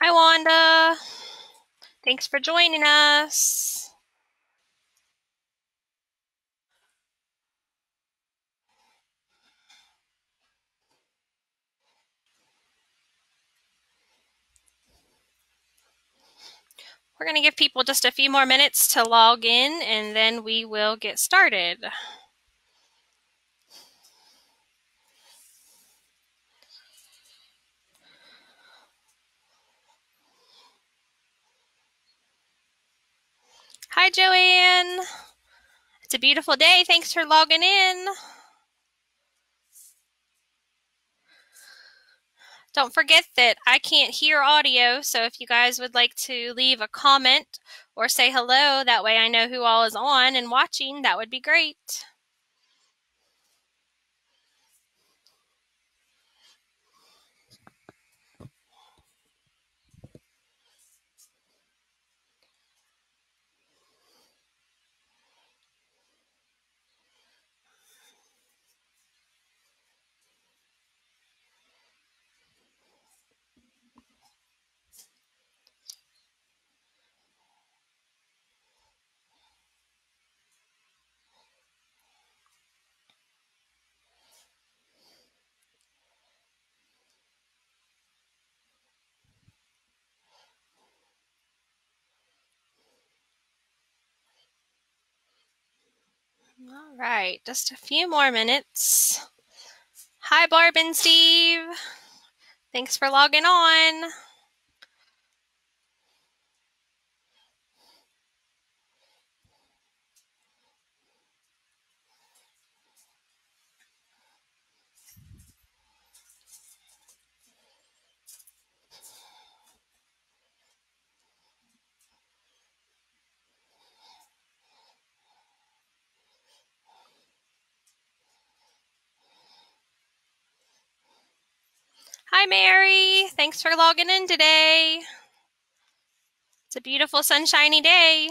Hi, Wanda. Thanks for joining us. We're going to give people just a few more minutes to log in, and then we will get started. Hi, Joanne. It's a beautiful day. Thanks for logging in. Don't forget that I can't hear audio, so if you guys would like to leave a comment or say hello, that way I know who all is on and watching, that would be great. All right, just a few more minutes. Hi, Barb and Steve. Thanks for logging on. Hi, Mary. Thanks for logging in today. It's a beautiful sunshiny day.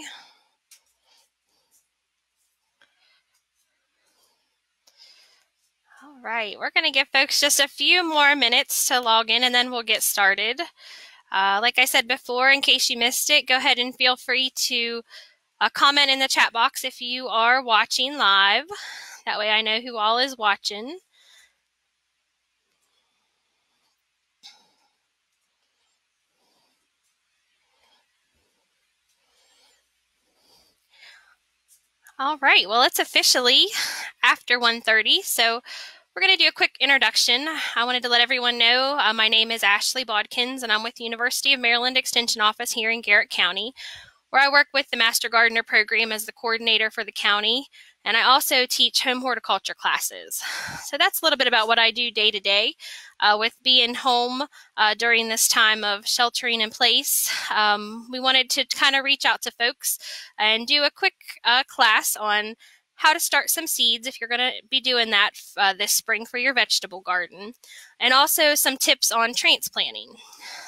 All right, we're going to give folks just a few more minutes to log in and then we'll get started. Like I said before, in case you missed it, go ahead and feel free to comment in the chat box if you are watching live. That way I know who all is watching. All right, well, it's officially after 1:30, so we're going to do a quick introduction. I wanted to let everyone know my name is Ashley Bodkins, and I'm with the University of Maryland Extension Office here in Garrett County, where I work with the Master Gardener program as the coordinator for the county, and I also teach home horticulture classes. So that's a little bit about what I do day to day. With being home during this time of sheltering in place, we wanted to kind of reach out to folks and do a quick class on how to start some seeds if you're going to be doing that this spring for your vegetable garden, and also some tips on transplanting.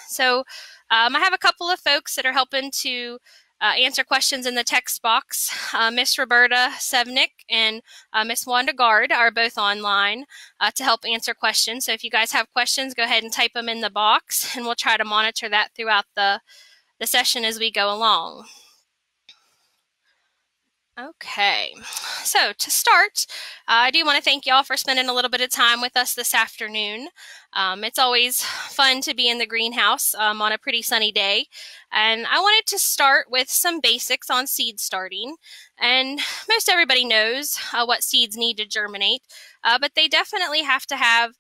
So I have a couple of folks that are helping to answer questions in the text box. Miss Roberta Sevnick and Miss Wanda Gard are both online to help answer questions. So if you guys have questions, go ahead and type them in the box, and we'll try to monitor that throughout the session as we go along. Okay, so to start, I do want to thank y'all for spending a little bit of time with us this afternoon. It's always fun to be in the greenhouse on a pretty sunny day. And I wanted to start with some basics on seed starting. And most everybody knows what seeds need to germinate, but they definitely have to have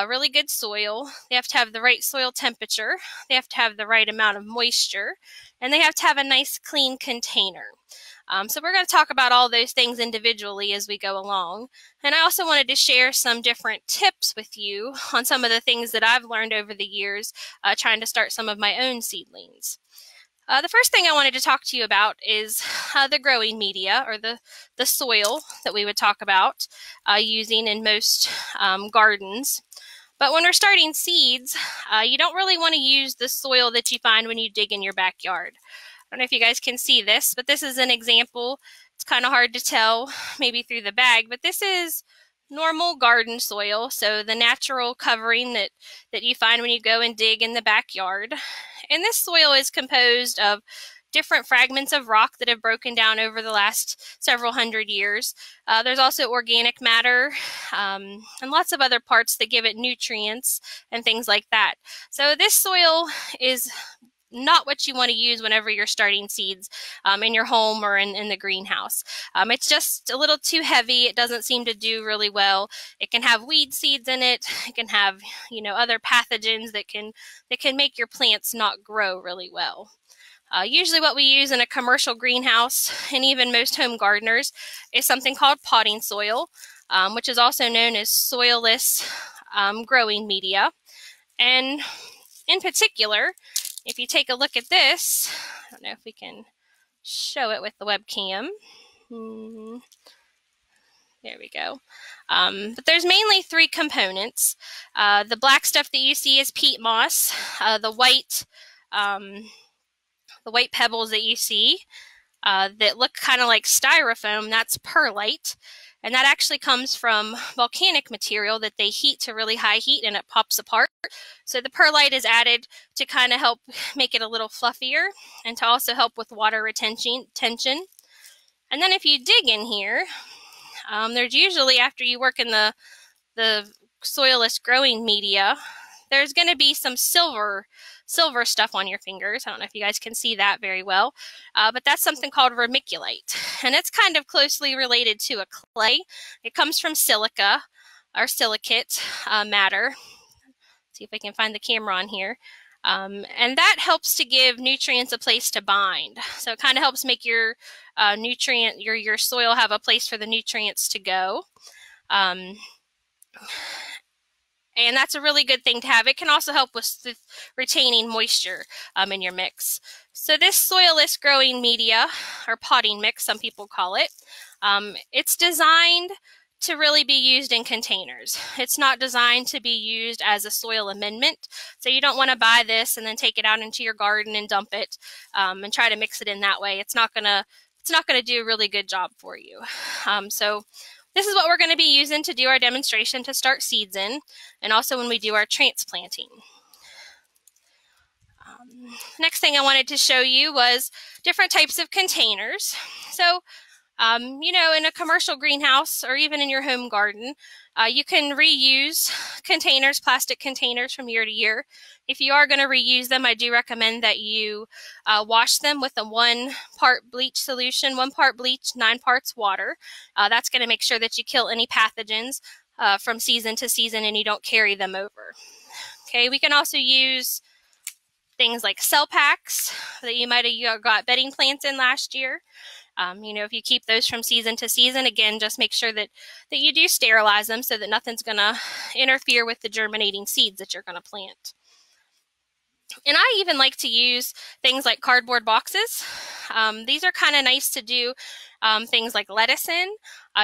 really good soil. They have to have the right soil temperature. They have to have the right amount of moisture. And they have to have a nice clean container. So we're going to talk about all those things individually as we go along. And I also wanted to share some different tips with you on some of the things that I've learned over the years trying to start some of my own seedlings. The first thing I wanted to talk to you about is the growing media, or the soil that we would talk about using in most gardens. But when we're starting seeds, you don't really want to use the soil that you find when you dig in your backyard. I don't know if you guys can see this, but this is an example. It's kind of hard to tell maybe through the bag, but this is normal garden soil, so the natural covering that you find when you go and dig in the backyard. And this soil is composed of different fragments of rock that have broken down over the last several hundred years. There's also organic matter and lots of other parts that give it nutrients and things like that. So this soil is not what you want to use whenever you're starting seeds in your home or in the greenhouse. It's just a little too heavy. It doesn't seem to do really well. It can have weed seeds in it. It can have, other pathogens that can make your plants not grow really well. Usually what we use in a commercial greenhouse, and even most home gardeners, is something called potting soil, which is also known as soilless growing media. And in particular, if you take a look at this, I don't know if we can show it with the webcam. There we go. But there's mainly three components. The black stuff that you see is peat moss. The white pebbles that you see that look kind of like styrofoam, that's perlite. And that actually comes from volcanic material that they heat to really high heat and it pops apart. So the perlite is added to kind of help make it a little fluffier and to also help with water retention. And then if you dig in here, there's usually, after you work in the soilless growing media, there's going to be some silver stuff on your fingers. I don't know if you guys can see that very well, but that's something called vermiculite, and it's kind of closely related to a clay. It comes from silica or silicate matter. Let's see if I can find the camera on here. And that helps to give nutrients a place to bind. So it kind of helps make your your soil have a place for the nutrients to go. And that's a really good thing to have. It can also help with retaining moisture in your mix. So this soilless growing media, or potting mix, some people call it, it's designed to really be used in containers. It's not designed to be used as a soil amendment. So you don't want to buy this and then take it out into your garden and dump it and try to mix it in that way. It's not gonna do a really good job for you. So this is what we're going to be using to do our demonstration to start seeds in, and also when we do our transplanting. Next thing I wanted to show you was different types of containers. So, in a commercial greenhouse or even in your home garden, you can reuse containers, plastic containers, from year to year. If you are going to reuse them, I do recommend that you wash them with a 1 part bleach solution, 1 part bleach, 9 parts water. That's going to make sure that you kill any pathogens from season to season and you don't carry them over. Okay, we can also use things like cell packs that you might have got bedding plants in last year. If you keep those from season to season, again, just make sure that you do sterilize them so that nothing's going to interfere with the germinating seeds that you're going to plant. And I even like to use things like cardboard boxes. These are kind of nice to do things like lettuce in.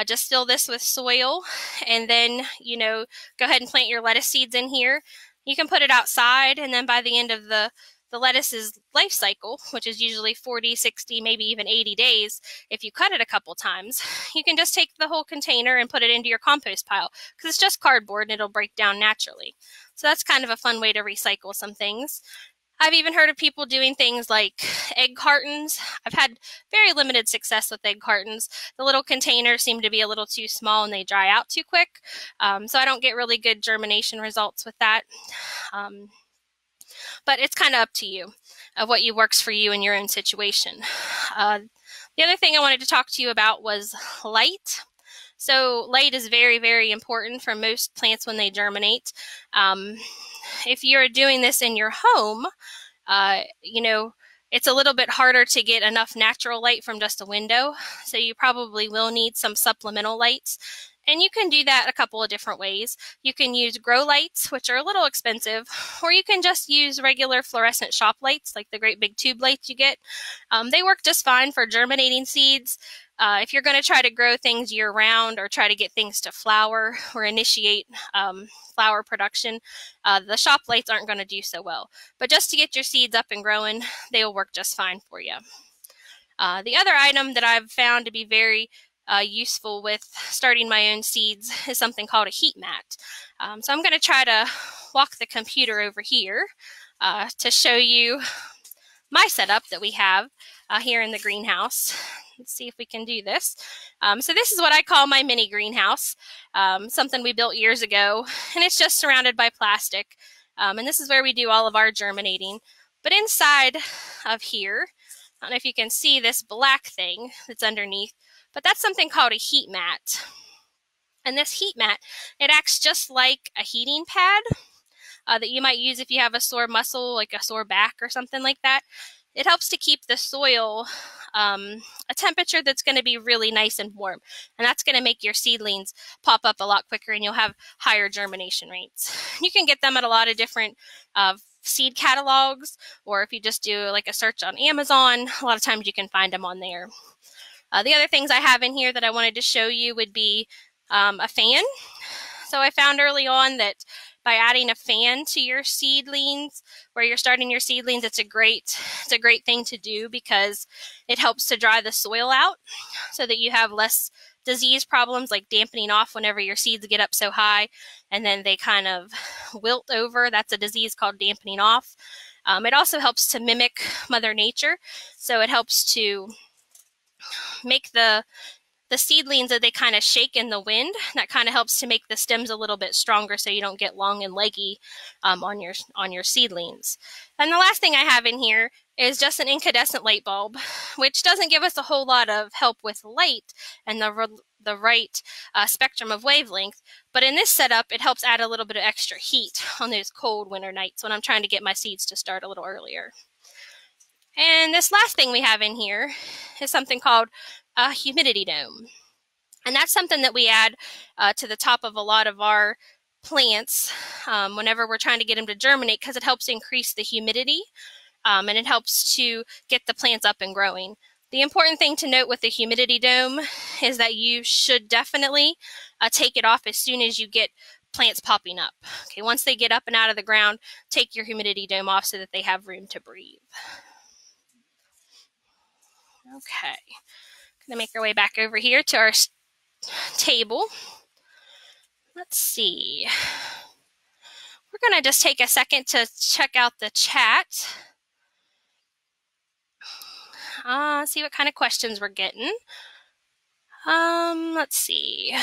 Just fill this with soil and then, go ahead and plant your lettuce seeds in here. You can put it outside, and then by the end of the lettuce's life cycle, which is usually 40, 60, maybe even 80 days, if you cut it a couple times, you can just take the whole container and put it into your compost pile because it's just cardboard and it'll break down naturally. So that's kind of a fun way to recycle some things. I've even heard of people doing things like egg cartons. I've had very limited success with egg cartons. The little containers seem to be a little too small and they dry out too quick. So I don't get really good germination results with that. But it's kind of up to you of what works for you in your own situation. The other thing I wanted to talk to you about was light. So light is very, very important for most plants when they germinate. If you're doing this in your home, it's a little bit harder to get enough natural light from just a window. So you probably will need some supplemental lights. And you can do that a couple of different ways. You can use grow lights, which are a little expensive, or you can just use regular fluorescent shop lights, like the great big tube lights you get. They work just fine for germinating seeds. If you're going to try to grow things year-round or try to get things to flower or initiate flower production, the shop lights aren't going to do so well. But just to get your seeds up and growing, they will work just fine for you. The other item that I've found to be very useful with starting my own seeds is something called a heat mat. So I'm going to try to walk the computer over here to show you my setup that we have here in the greenhouse. Let's see if we can do this. So this is what I call my mini greenhouse, something we built years ago, and it's just surrounded by plastic. And this is where we do all of our germinating. But inside of here, I don't know if you can see this black thing that's underneath, but that's something called a heat mat. And this heat mat, it acts just like a heating pad that you might use if you have a sore muscle, like a sore back or something like that. It helps to keep the soil a temperature that's going to be really nice and warm. And that's going to make your seedlings pop up a lot quicker, and you'll have higher germination rates. You can get them at a lot of different seed catalogs, or if you just do like a search on Amazon, a lot of times you can find them on there. The other things I have in here that I wanted to show you would be a fan. So I found early on that by adding a fan to your seedlings, where you're starting your seedlings, it's a great thing to do because it helps to dry the soil out so that you have less disease problems like dampening off whenever your seeds get up so high and then they kind of wilt over. That's a disease called dampening off. It also helps to mimic Mother Nature, so it helps to make the seedlings that they kind of shake in the wind. That kind of helps to make the stems a little bit stronger so you don't get long and leggy on your seedlings. And the last thing I have in here is just an incandescent light bulb, which doesn't give us a whole lot of help with light and the right spectrum of wavelength. But in this setup, it helps add a little bit of extra heat on those cold winter nights when I'm trying to get my seeds to start a little earlier. And this last thing we have in here is something called a humidity dome. And that's something that we add to the top of a lot of our plants whenever we're trying to get them to germinate, because it helps increase the humidity and it helps to get the plants up and growing. The important thing to note with the humidity dome is that you should definitely take it off as soon as you get plants popping up. Okay, once they get up and out of the ground, take your humidity dome off so that they have room to breathe. Okay. Gonna make our way back over here to our table. Let's see. We're gonna just take a second to check out the chat. See what kind of questions we're getting. Let's see.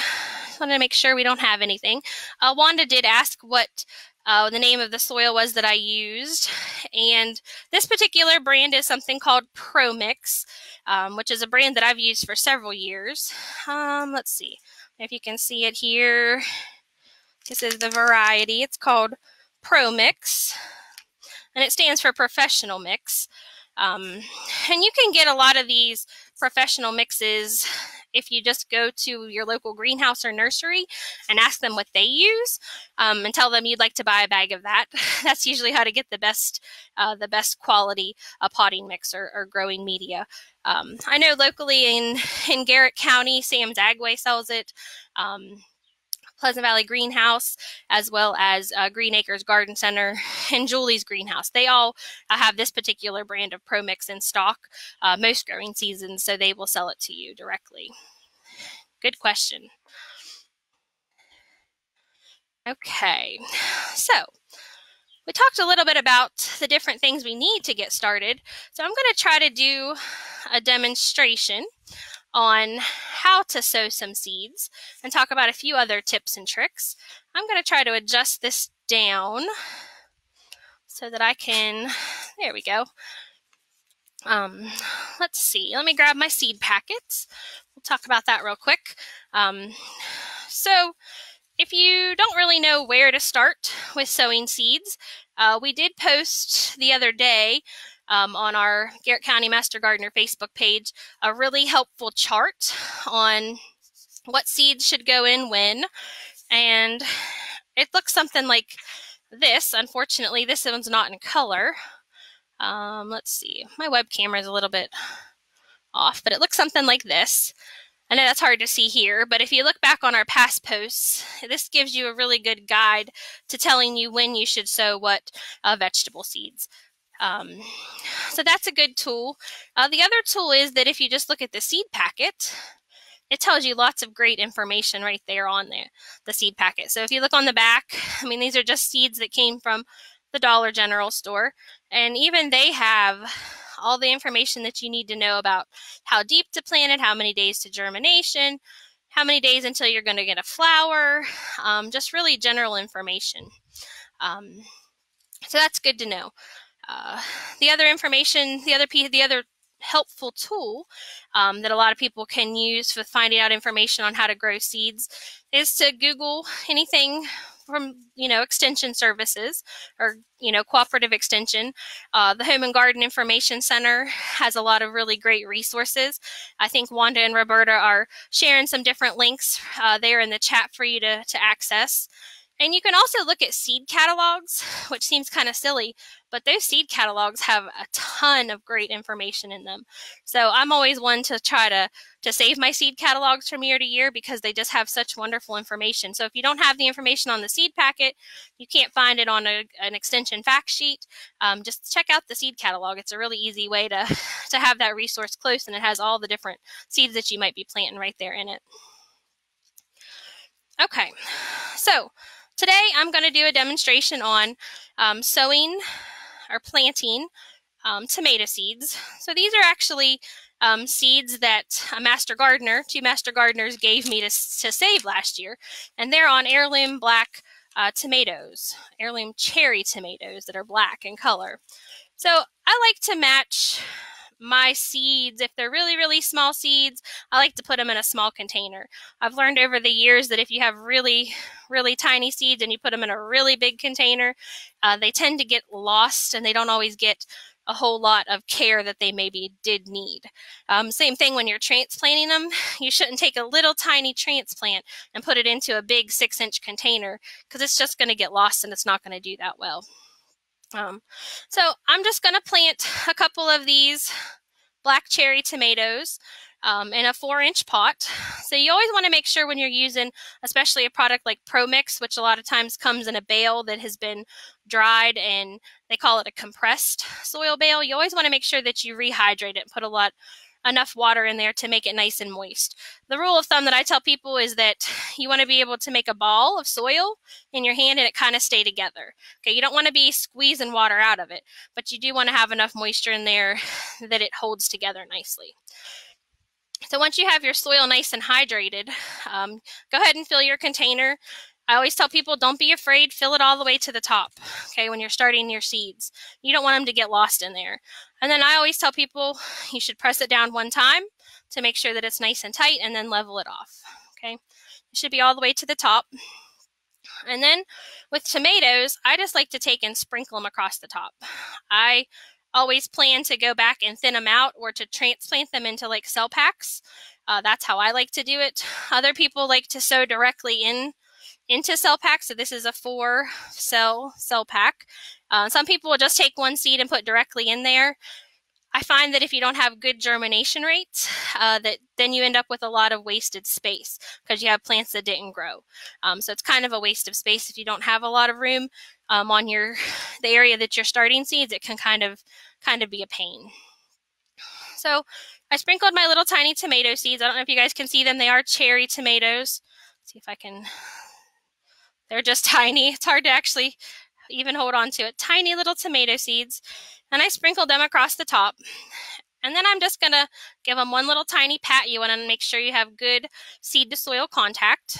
Just wanted to make sure we don't have anything. Wanda did ask what the name of the soil was that I used, and this particular brand is something called ProMix, which is a brand that I've used for several years. Let's see if you can see it here. This is the variety. It's called ProMix, and it stands for Professional Mix. And you can get a lot of these professional mixes if you just go to your local greenhouse or nursery and ask them what they use, and tell them you'd like to buy a bag of that. That's usually how to get the best quality potting mix or growing media. I know locally in Garrett County, Sam's Agway sells it. Pleasant Valley Greenhouse, as well as Green Acres Garden Center and Julie's Greenhouse. They all have this particular brand of ProMix in stock most growing seasons, so they will sell it to you directly. Good question. Okay, so we talked a little bit about the different things we need to get started. So I'm going to try to do a demonstration on how to sow some seeds and talk about a few other tips and tricks. I'm going to try to adjust this down so that I can, there we go. Let's see, let me grab my seed packets. We'll talk about that real quick. So if you don't really know where to start with sowing seeds, we did post the other day on our Garrett County Master Gardener Facebook page a really helpful chart on what seeds should go in when, and it looks something like this. Unfortunately, this one's not in color. Let's see, my web camera is a little bit off, but it looks something like this. I know that's hard to see here, but if you look back on our past posts, this gives you a really good guide to telling you when you should sow what vegetable seeds. So that's a good tool. The other tool is that if you just look at the seed packet, it tells you lots of great information right there on the seed packet. So if you look on the back, I mean, these are just seeds that came from the Dollar General store, and even they have all the information that you need to know about how deep to plant it, how many days to germination, how many days until you're going to get a flower, just really general information. So that's good to know. The other information, the other helpful tool that a lot of people can use for finding out information on how to grow seeds is to Google anything from, extension services or, cooperative extension. The Home and Garden Information Center has a lot of really great resources. I think Wanda and Roberta are sharing some different links there in the chat for you to access. And you can also look at seed catalogs, which seems kind of silly, but those seed catalogs have a ton of great information in them. So I'm always one to try to save my seed catalogs from year to year because they just have such wonderful information. So if you don't have the information on the seed packet, you can't find it on an extension fact sheet, just check out the seed catalog. It's a really easy way to have that resource close, and it has all the different seeds that you might be planting right there in it. Okay, so today I'm going to do a demonstration on sowing or planting tomato seeds. So these are actually seeds that two master gardeners gave me to save last year, and they're on heirloom black tomatoes, heirloom cherry tomatoes that are black in color. So I like to match my seeds. If they're really, really small seeds, I like to put them in a small container. I've learned over the years that if you have really, really tiny seeds and you put them in a really big container, they tend to get lost and they don't always get a whole lot of care that they maybe did need. Same thing when you're transplanting them. You shouldn't take a little tiny transplant and put it into a big 6-inch container because it's just going to get lost and it's not going to do that well. So I'm just going to plant a couple of these black cherry tomatoes in a 4-inch pot. So you always want to make sure when you're using, especially a product like Pro Mix, which a lot of times comes in a bale that has been dried and they call it a compressed soil bale, you always want to make sure that you rehydrate it and put enough water in there to make it nice and moist. The rule of thumb that I tell people is that you want to be able to make a ball of soil in your hand and it kind of stay together. Okay, you don't want to be squeezing water out of it, but you do want to have enough moisture in there that it holds together nicely. So once you have your soil nice and hydrated, go ahead and fill your container. I always tell people, don't be afraid, fill it all the way to the top, okay, when you're starting your seeds. You don't want them to get lost in there. And then I always tell people you should press it down one time to make sure that it's nice and tight and then level it off, okay? It should be all the way to the top. And then with tomatoes, I just like to take and sprinkle them across the top. I always plan to go back and thin them out or to transplant them into like cell packs. That's how I like to do it. Other people like to sow directly into cell packs. So this is a 4-cell pack. Some people will just take one seed and put directly in there. I find that if you don't have good germination rates, that then you end up with a lot of wasted space because you have plants that didn't grow. So it's kind of a waste of space if you don't have a lot of room on the area that you're starting seeds. It can kind of be a pain. So I sprinkled my little tiny tomato seeds. I don't know if you guys can see them. They are cherry tomatoes. Let's see if I can. They're just tiny. It's hard to actually even hold on to it. Tiny little tomato seeds. And I sprinkled them across the top. And then I'm just going to give them one little tiny pat. You want to make sure you have good seed to soil contact.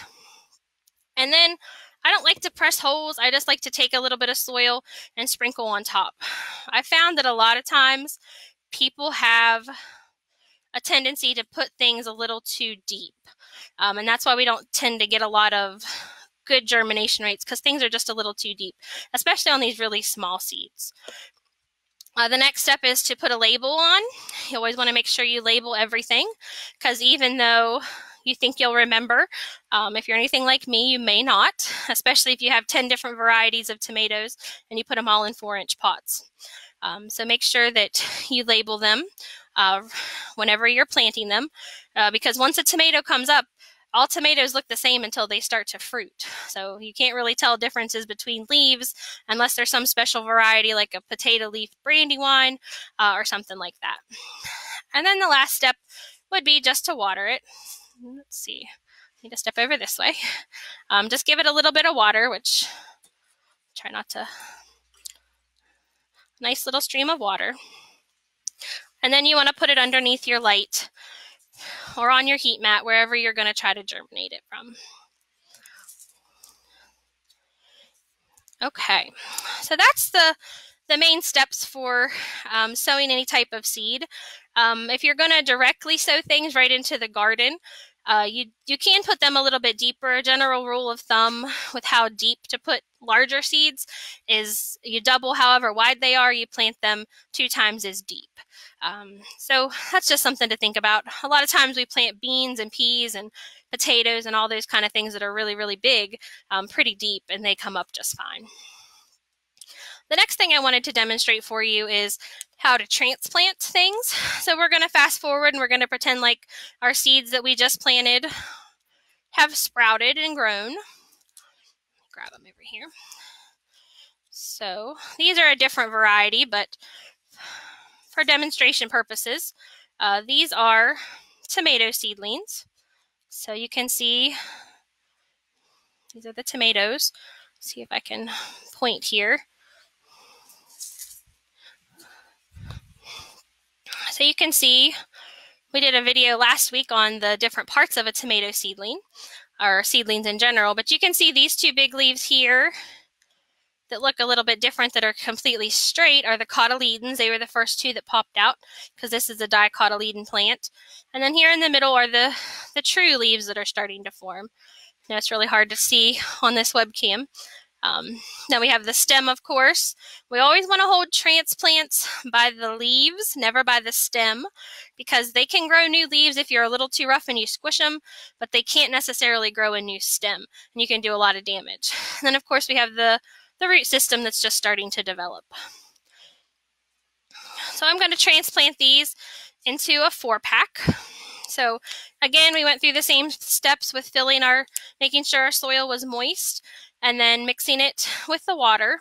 And then I don't like to press holes. I just like to take a little bit of soil and sprinkle on top. I found that a lot of times people have a tendency to put things a little too deep. And that's why we don't tend to get a lot of good germination rates because things are just a little too deep, especially on these really small seeds. The next step is to put a label on. You always want to make sure you label everything because even though you think you'll remember, if you're anything like me, you may not, especially if you have 10 different varieties of tomatoes and you put them all in 4-inch pots. So make sure that you label them whenever you're planting them because once a tomato comes up, all tomatoes look the same until they start to fruit. So you can't really tell differences between leaves unless there's some special variety like a potato leaf brandywine or something like that. And then the last step would be just to water it. Let's see. I need to step over this way. Just give it a little bit of water, which try not to. Nice little stream of water. And then you want to put it underneath your light or on your heat mat, wherever you're going to try to germinate it from. Okay, so that's the main steps for sowing any type of seed. If you're going to directly sow things right into the garden, you can put them a little bit deeper. A general rule of thumb with how deep to put larger seeds is you double however wide they are, you plant them 2 times as deep. So that's just something to think about. A lot of times we plant beans and peas and potatoes and all those kind of things that are really, really big, pretty deep, and they come up just fine. The next thing I wanted to demonstrate for you is how to transplant things. So we're going to fast forward and we're going to pretend like our seeds that we just planted have sprouted and grown. Grab them over here. So these are a different variety, but for demonstration purposes, these are tomato seedlings. So you can see these are the tomatoes. See if I can point here. So you can see we did a video last week on the different parts of a tomato seedling, or seedlings in general, but you can see these 2 big leaves here that look a little bit different that are completely straight are the cotyledons. They were the first 2 that popped out because this is a dicotyledon plant. And then here in the middle are the true leaves that are starting to form. Now it's really hard to see on this webcam. Then we have the stem, of course. We always want to hold transplants by the leaves, never by the stem, because they can grow new leaves if you're a little too rough and you squish them, but they can't necessarily grow a new stem, and you can do a lot of damage. And then, of course, we have the root system that's just starting to develop. So I'm going to transplant these into a 4-pack. So again, we went through the same steps with making sure our soil was moist, and then mixing it with the water.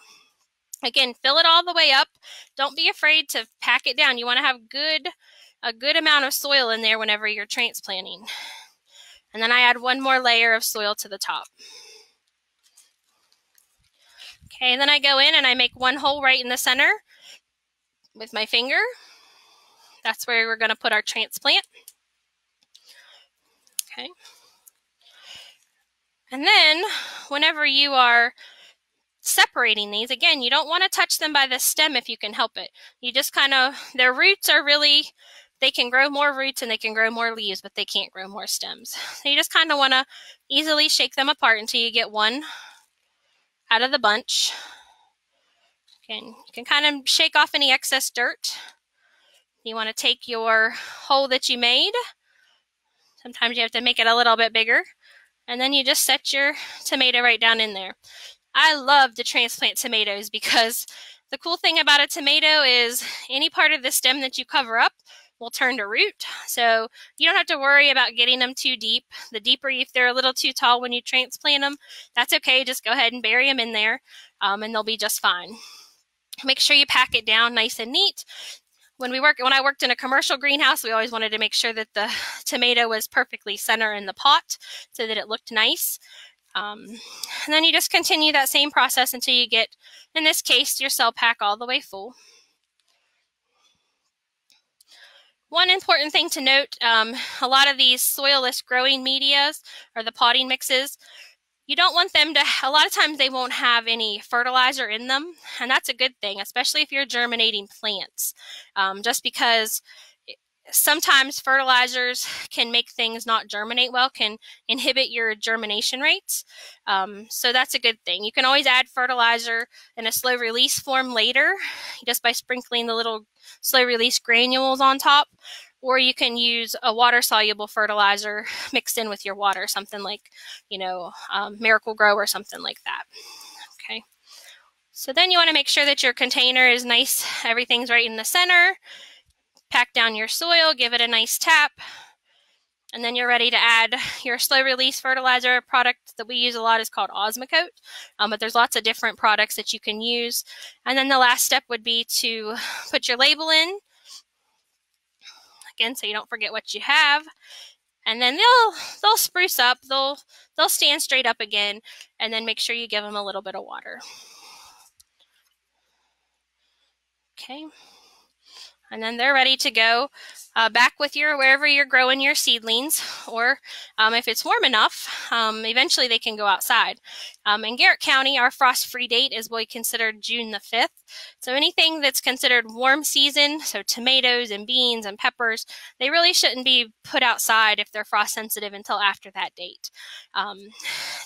Again, fill it all the way up. Don't be afraid to pack it down. You want to have a good amount of soil in there whenever you're transplanting. And then I add 1 more layer of soil to the top. Okay, and then I go in and I make 1 hole right in the center with my finger. That's where we're going to put our transplant. Okay. And then whenever you are separating these, again, you don't want to touch them by the stem if you can help it. You just their roots are really, they can grow more roots and they can grow more leaves, but they can't grow more stems. So you just kind of want to easily shake them apart until you get 1 out of the bunch. Again, you can kind of shake off any excess dirt. You want to take your hole that you made. Sometimes you have to make it a little bit bigger. And then you just set your tomato right down in there. I love to transplant tomatoes because the cool thing about a tomato is any part of the stem that you cover up will turn to root. So you don't have to worry about getting them too deep. The deeper, if they're a little too tall when you transplant them, that's okay. Just go ahead and bury them in there and they'll be just fine. Make sure you pack it down nice and neat. When I worked in a commercial greenhouse, we always wanted to make sure that the tomato was perfectly center in the pot so that it looked nice. And then you just continue that same process until you get, in this case, your cell pack all the way full. One important thing to note, a lot of these soilless growing medias or the potting mixes, you don't want them to, a lot of times they won't have any fertilizer in them, and that's a good thing, especially if you're germinating plants, just because sometimes fertilizers can make things not germinate well, can inhibit your germination rates, so that's a good thing. You can always add fertilizer in a slow release form later, just by sprinkling the little slow release granules on top. Or you can use a water-soluble fertilizer mixed in with your water, something like, Miracle Grow or something like that. Okay. So then you want to make sure that your container is nice. Everything's right in the center. Pack down your soil, give it a nice tap. And then you're ready to add your slow-release fertilizer. A product that we use a lot is called Osmocote, but there's lots of different products that you can use. And then the last step would be to put your label in. Again, so you don't forget what you have. and then they'll spruce up. They'll stand straight up again, and then make sure you give them a little bit of water. Okay. And then they're ready to go back with wherever you're growing your seedlings, or if it's warm enough, eventually they can go outside. In Garrett County, our frost-free date is what we consider June the 5th. So anything that's considered warm season, so tomatoes and beans and peppers, they really shouldn't be put outside if they're frost sensitive until after that date.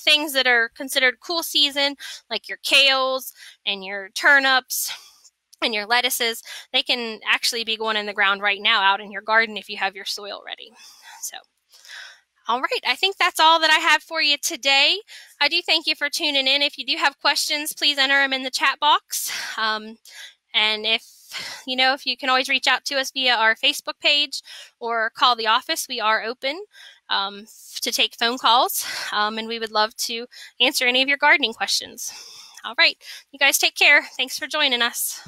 Things that are considered cool season, like your kales and your turnips and your lettuces, they can actually be going in the ground right now out in your garden if you have your soil ready. So, all right, I think that's all that I have for you today. I do thank you for tuning in. If you do have questions, please enter them in the chat box. And if you can always reach out to us via our Facebook page or call the office. We are open to take phone calls, and we would love to answer any of your gardening questions. All right, you guys take care. Thanks for joining us.